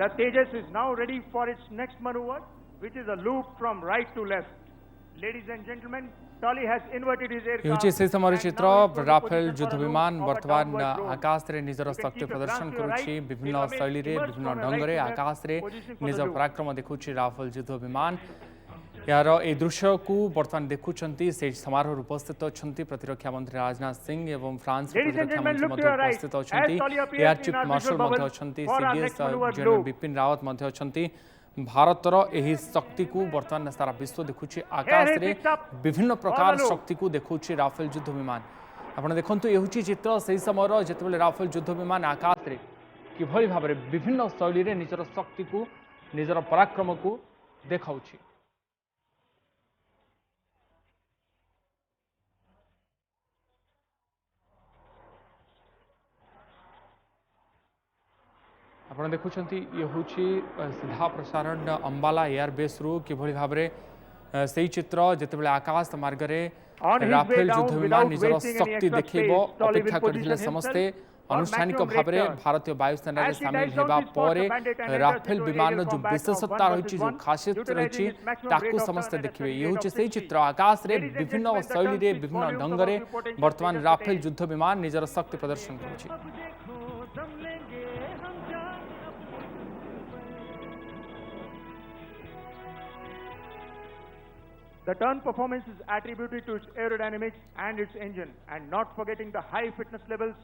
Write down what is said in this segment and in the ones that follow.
The Tejas is now ready for its next maneuver, which is a loop from right to left. Ladies and gentlemen, Tully has inverted his aircraft. ये से समय and चित्र now is going to Rafale position युद्ध for a विमान loop of a वर्तमान downward roll. आकाश रे निजर You can शक्ति keep a प्रदर्शन glance to your करुछि right. विभिन्न The शैली रे emerge विभिन्न from a ढंग right रे to left, आकाश रे positioning for the निजर loop. पराक्रम देखुछि राफेल युद्ध विमान यार ए दृश्य को वर्तमान देखुछंती से समारोह उपस्थित अछंती प्रतिरक्षा मंत्री राजनाथ सिंह एवं फ्रांस Ladies and प्रतिरक्षा gentlemen, मंत्री look to मध्य your right. उपस्थित As अछंती Tully appears air in chief our marshal visual मध्य bubble अछंती for our CDS next maneuver general loop. Bipin Rawat मध्य अछंती भारतर एही शक्ति को वर्तमान सारा विश्व देखुछि आकाश he रे picks up विभिन्न प्रकार Follow. शक्ति को देखुछि राफेल युद्ध विमान आपण देखंतु ए होछि चित्र सही समय जेतेबेले राफेल युद्ध विमान आकाश रे किभଳି भाबरे विभिन्न शैली रे निजर शक्ति को निजर पराक्रम को देखाउछि आपण देखुछंती ये होछि सीधा प्रसारण अंबाला एयरबेस रु किभଳି भाबरे सेही चित्र जेतेबेले आकाश मार्ग रे On his way Rafale down, युद्ध विमान without निजर wasting any शक्ति extra देखिबो space, Tully will अपेक्षा करथिले position समस्ते himself for अनुष्ठानिक maximum भाव break turn. भारतीय वायुसेना रे As he शामिल dives down हेबा this spot, परे the bandit and enters Rafale into विमान aerial जो combat of विशेषता 1 रही versus जो 1, खासियत utilizing रही his maximum ताकू rate of समस्ते turn at a देखिए ये rate होछि of सेही 60. चित्र आकाश रे Ladies and विभिन्न gentlemen, the शैली रे turn speaks विभिन्न volumes ढंग about रे the potential वर्तमान Tejas राफेल today. युद्ध विमान निजर शक्ति प्रदर्शन करुछि The turn performance is attributed to its aerodynamics and its engine, and not forgetting the high fitness levels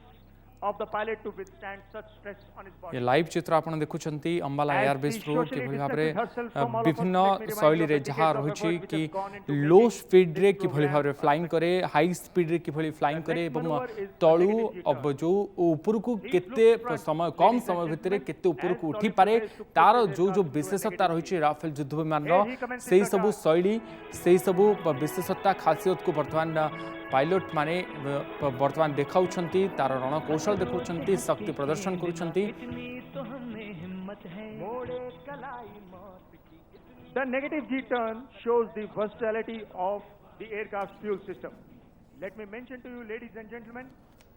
of the pilot to withstand such stress on his body. ये live चित्र आपण देखुछंती Ambala As airbase she रो socially किभଳି भाबरे distances herself from all of us, विभिन्न let me remind शैली you of रे the जहा decades of रहुछि effort which कि has gone into low making speed रे this किभଳି program भाबरे फ्लाइंग करे हाई स्पीड रे किभଳି फ्लाइंग The करे next एवं maneuver is a तळु negative G-turn. अब जो ऊपर को Please केते look front, समय कम ladies and समय भितरे gentlemen, केते ऊपर as को उठी Tully पारे prepares to put तार his जो aircraft into a विशेषता negative रहुछि G. राफेल युद्ध विमान Here he commences सेही the सबु task. शैली सेही सबु विशेषता खासियत को वर्तमान पायलट माने वर्तमान देखाउछंती तार रणकौशल देखाउछंती शक्ति प्रदर्शन करूछंती The negative G turn shows the versatility of the aircraft's fuel system. Let me mention to you, ladies and gentlemen,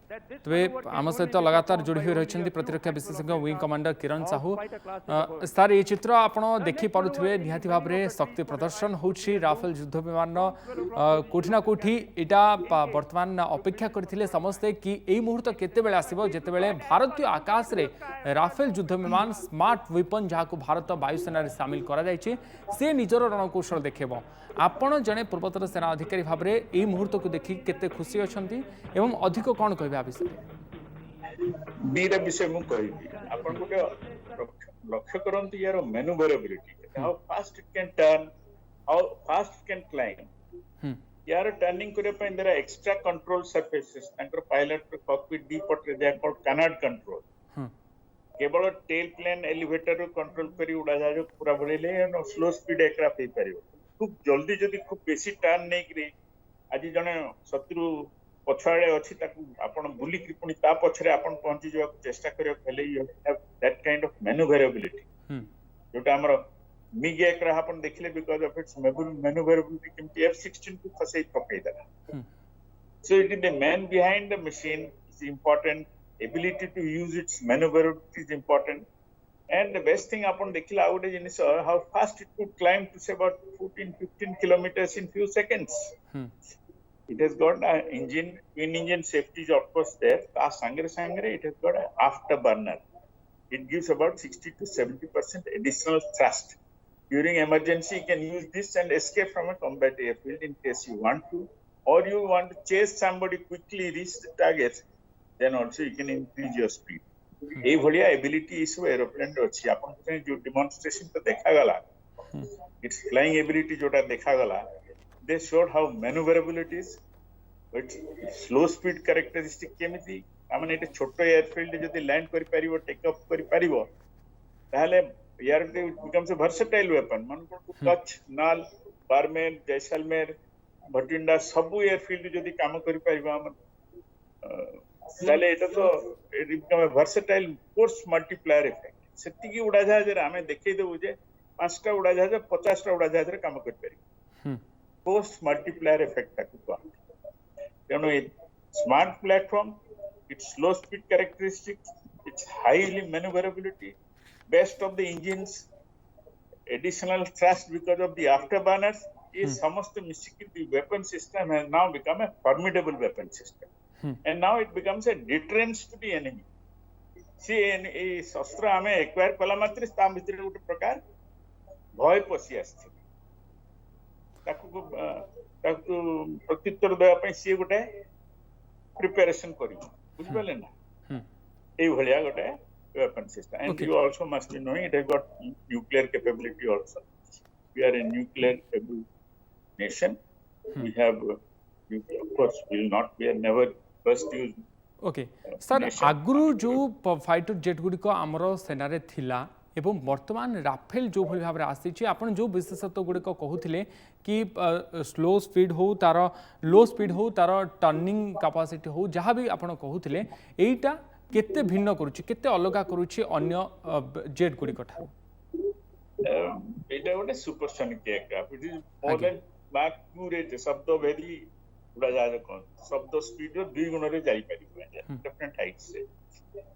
that this तबे maneuver can आम only सहित be लगातार performed जोड़ी by हुई only रही a few प्रतिरक्षा handful of विशेषज्ञ wing aircraft commander Kiran of Sahu fighter classes above. Sir ये चित्र आपण देखि पारुथिबे निहाती भाव रे शक्ति प्रदर्शन होछि राफेल युद्ध विमान कोठी ना कोठी एटा वर्तमान अपेक्षा करथिले समस्ते कि एई मुहूर्त केते बेले आसीबो जेते बेले भारतीय आकाश रे राफेल युद्ध विमान स्मार्ट वेपन जाको भारत वायुसेना रे शामिल करा जायछि से निजर रणकौशल देखेबो आपण जने पूर्वतर सेना अधिकारी भाव रे एई मुहूर्त को देखि केते खुशी अछंती एवं अधिक कोन कहबे आ विषय बीरा विषय मु कहबी आपण गोटे लक्ष्य करंतु यार manoeuvrability how fast it can turn how fast it can climb यार टर्निंग करे पे देयर एक्स्ट्रा कंट्रोल सरफेसेस तांकर पायलट कॉकपिट डी पट रे दे कॉल्ड कैनॉट कंट्रोल केवल टेल प्लेन एलिवेटर रो कंट्रोल करी उड़ा जा जो पूरा बड़ेले नो स्लो स्पीड एयरक्राफ्ट हे परियो खूब जल्दी जदी खूब बेसी टर्न नै करी आज जने शत्रु पछाड़े अछि ताकू आपण बुली की पुनी ता पछरे आपण पहुंची जो चेष्टा करियो खेले you have that kind of manoeuvrability जोटा हमर मिग एयरक्राफ्ट आपण देखले बिकॉज़ ऑफ इट्स मैन्यूवरेबिलिटी किमती F-16 को फसई पकई दला so it is the man behind the machine is important ability to use its maneuverability is important and the best thing upon dekhila out is how fast it could climb to say about 14-15 kilometers in few seconds. It has got an engine, twin engine safety is of course there. Sangre it has got an afterburner. It gives about 60 to 70% additional thrust. During emergency, you can use this and escape from a combat airfield in case you want to, or you want to chase somebody quickly, reach the target. Then also you can increase your speed. ए भलिया ability इस aeroplane रो अछि आपन जो demonstration तो देखा गला इट्स फ्लाइंग एबिलिटी जोटा देखा गला they showed how manoeuvrability is but slow speed characteristic केमिति आमने एटे छोटो एयरफील्ड जदी लैंड करि परिबो टेक ऑफ करि परिबो ताले यार बिकम्स अ वर्सेटाइल वेपन मन को कच्छ नाल बारमेर जैसलमेर भटिंडा सब एयरफील्ड जदी काम करि परिबो हम ताले एटा तो it become a versatile force multiplier effect सेति की उड़ा जहाज रे हमें देखै देबो जे 5टा उड़ा जहाज 50टा उड़ा जहाज रे काम कर पारी फोर्स मल्टीप्लायर इफेक्ट ताकू कहते तेनो ए smart platform it's slow speed characteristics it's highly manoeuvrability best of the engines, additional thrust because of the afterburners. Is samast mishiki the weapon system has now become a formidable weapon system, and now it becomes a deterrence to the enemy. See, ए शस्त्र आमे acquire कला मात्रे ता भितर गोटे प्रकार भय पसी आस्थि ताकू प्रत्युत्तर देवा पई सी गोटे प्रिपरेशन करी बुझ पाले ना ए भलिया गोटे weapon system. And you also must be knowing it has got nuclear capability also. We are a nuclear able nation. We have of course will not be a never first use. Okay sir आगुरु जो fighter jet गुड़िक आमर सेना थिला एवं वर्तमान Rafale जो भाई भाव आसी आपन जो विशेषत्व गुड़िक कहते कि स्लो स्पीड हो तार लो स्पीड हो तार टर्निंग कैपेसिटी हो जहाँ भी आपन कहते एटा केते भिन्न करूची केते अलगा करूची अन्य जेट गुड़िक ठार एटा गोटे supersonic aircraft it is more than Mach 2 रेट शब्द वेरी उड़ाजहाज कौन शब्द स्पीड रो 2 गुण रे जाई पारि डिफरेंट हाइट से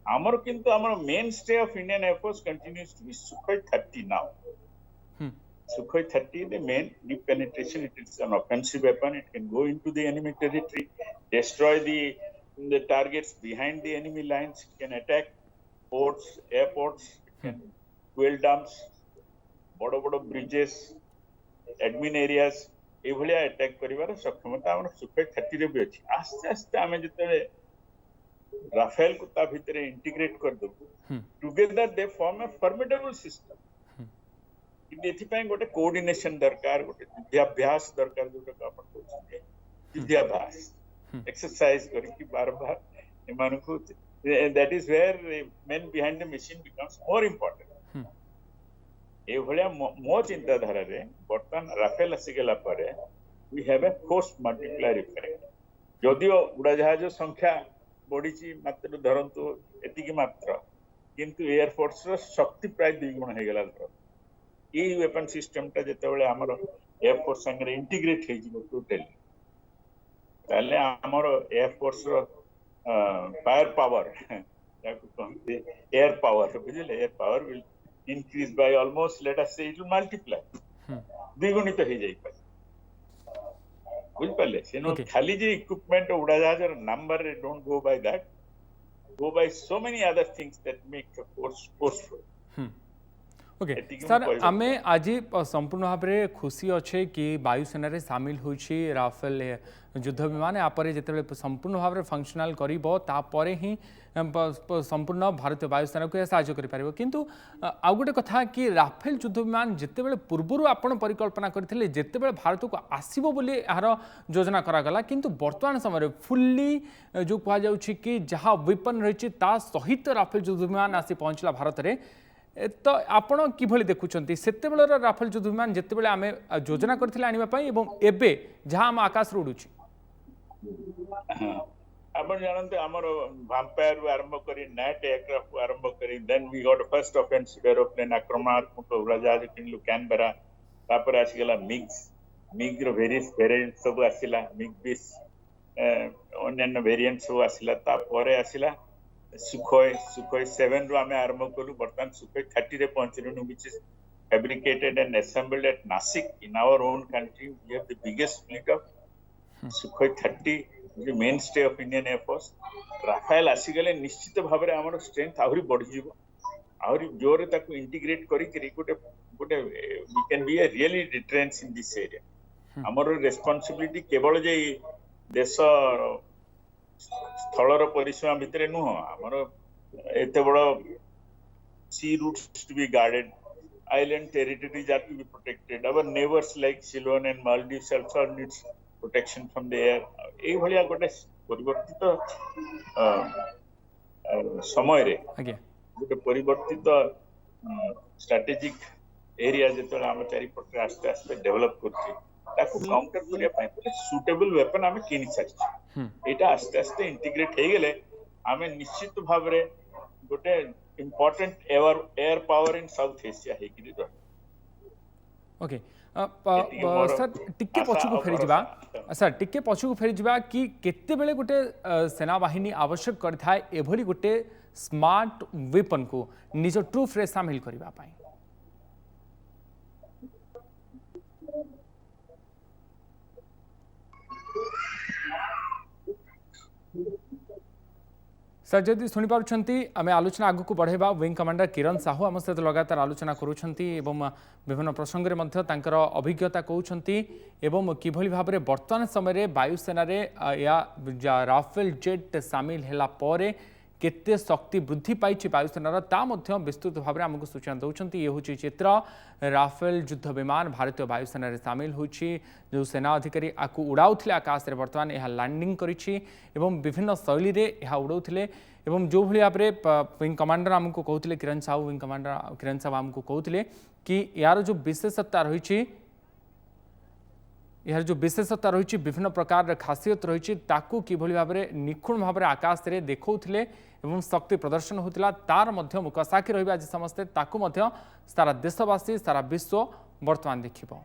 हमर किंतु हमर mainstay of Indian air force continues to be Sukhoi 30 now Sukhoi 30 the main deep penetration. It is an offensive weapon. It can go into the enemy territory, destroy the targets behind the enemy lines. It can attack ports, airports, it can fuel dumps, बड़ bridges, admin areas. ए भलिया attack करिवार सक्षमता हमर Sukhoi 30 रे भी अछि आस्ते आस्ते हमें जते राफेल को ता भितरे इंटीग्रेट कर दो together they form a formidable system इति पय गोटे कोऑर्डिनेशन दरकार गोटे युद्धाभ्यास दरकार जोटा अपन कहछे युद्धाभ्यास एक्सरसाइज करी कि बार-बार एमान को that is where men behind the machine becomes more important ए भलिया मो चिंताधारा रे बर्तमान राफेल आसीगला परे we have a force multiplier effect जदियो उड़ाजहाज संख्या बढ़ी मात्र धरतु एतिकी मात्र किंतु एयर फोर्स रो शक्ति प्राय 2 गुण हे गेला ए वेपन सिस्टम ता जते बेले हमर एयर फोर्स संगे इंटीग्रेट हे जिवो टोटली ताले हमर एयर फोर्स रो फायर पावर याकु कहते एयर पावर बुझले air power will increase by almost, let us say, it will multiply. द्विगुणित हो जाई पाए बुझ पाले से नो खाली जे इक्विपमेंट उड़ाजहाज number don't go by that go by so many other things that make a force forceful okay sir आमे आज संपूर्ण भाव में खुशी अच्छे कि वायुसेना रे शामिल होइछि राफेल युद्ध विमान यापर जिते संपूर्ण भाव में फंक्शनाल कर ही संपूर्ण भारतीय वायुसेना को साहाय्य करें किंतु आउ गोटे कथा कि राफेल युद्ध विमान जिते पूर्वर आपण परिकल्पना करते जिते भारत को आसब बोली यार योजना करागला किंतु वर्तमान समय फुल्ली जो कहुच्छी कि जहाँ वेपन रही सहित राफेल युद्ध विमान आसी पहुँचला भारत में तो आपण किभली देखुछंती सेते बेलर राफेल युद्ध विमान जेते बेले आमे योजना करथिले आनिबा पई एवं एबे जहां हम आकाश रे उडुछि आपण जानते हमर वैम्पायर आरंभ करी नेट एयरक्राफ्ट आरंभ करी then we got first offensive aeroplane आक्रमणात्मक उड़ाजहाज किनलु कैनबेरा तापर आसी गेला मिग रो वेरिएंट सब आसिला मिग 20 अन्य वेरिएंट सब आसिला तापर आसिला सुखोई 7 रो आमे आरंभ करू बर्तमान सुखोई 30 रे पहुंचलु which is fabricated and assembled at Nasik in our own country. We have the biggest fleet of Sukhoi 30, the mainstay of Indian Air Force. Rafale आसीगले निश्चित भाव में आमर स्ट्रेंथ आहरी बढ़ जीवो आहरी जोरे ताकू इंटीग्रेट करी करी गोटे we can be a really deterrence in this area. आमर रेस्पोंसिबिलिटी केवल जे देश स्थलर परिसीमा भितरे नुह आमर एते बड़ sea routes to be guarded, island territories are to be protected. Our neighbors like Ceylon and Maldives also needs protection from the air. ए भलिया गोटे परिवर्तित समय रे गोटे परिवर्तित स्ट्रेटेजिक एरिया जेतले हम चारि पटे आस्ते आस्ते डेवलप करछि ताकू काउंटर करिया पय गोटे सुटेबल वेपन हम किनि सछि एटा आस्ते आस्ते इंटीग्रेट हे गेले हमें निश्चित भाव रे गोटे important air power in South Asia है कि नहीं ओके सर टिके पछुको फेरी जिबा सर टिके पछुको फेरी जिबा कि केते बेले गोटे सेना बाहिनी आवश्यक करथाय एभली गोटे स्मार्ट वेपन को निज ट्रूफ रे शामिल करबा पाई। सर जदि शुणिपार्टी आम आलोचना आगक बढ़ेबा विंग कमांडर किरण साहू आम सहित लगातार आलोचना करुँच विभिन्न प्रसंग में अभिज्ञता कहते किभली भाव में वर्तमान समय वायुसेना या राफेल जेट सामिल है केते शक्ति वृद्धि पाई वायुसेनार ता विस्तृत भाव में आमको सूचना दौरान ये हूँ चित्र राफेल युद्ध विमान भारतीय वायुसेना सामिल होची जो सेना अधिकारी आपको उड़ाऊले आकाश में बर्तमान यह लैंडिंग करिछि एवं विभिन्न शैली रे यह उड़ाऊले एवं जो भाई भाव में विंग कमांडर आमको कहते किरण साहू विंग कमांडर किरण साहू आमको कहते कि यार जो विशेषता रही यार जो विशेषता रही विभिन्न प्रकार खासियत रही किभली भाव में निखुण भाव में आकाश में देखौले एवं शक्ति प्रदर्शन होता तार मुकसाखी रही आज समस्ते सारा देशवासी सारा विश्व बर्तमान देखिबो।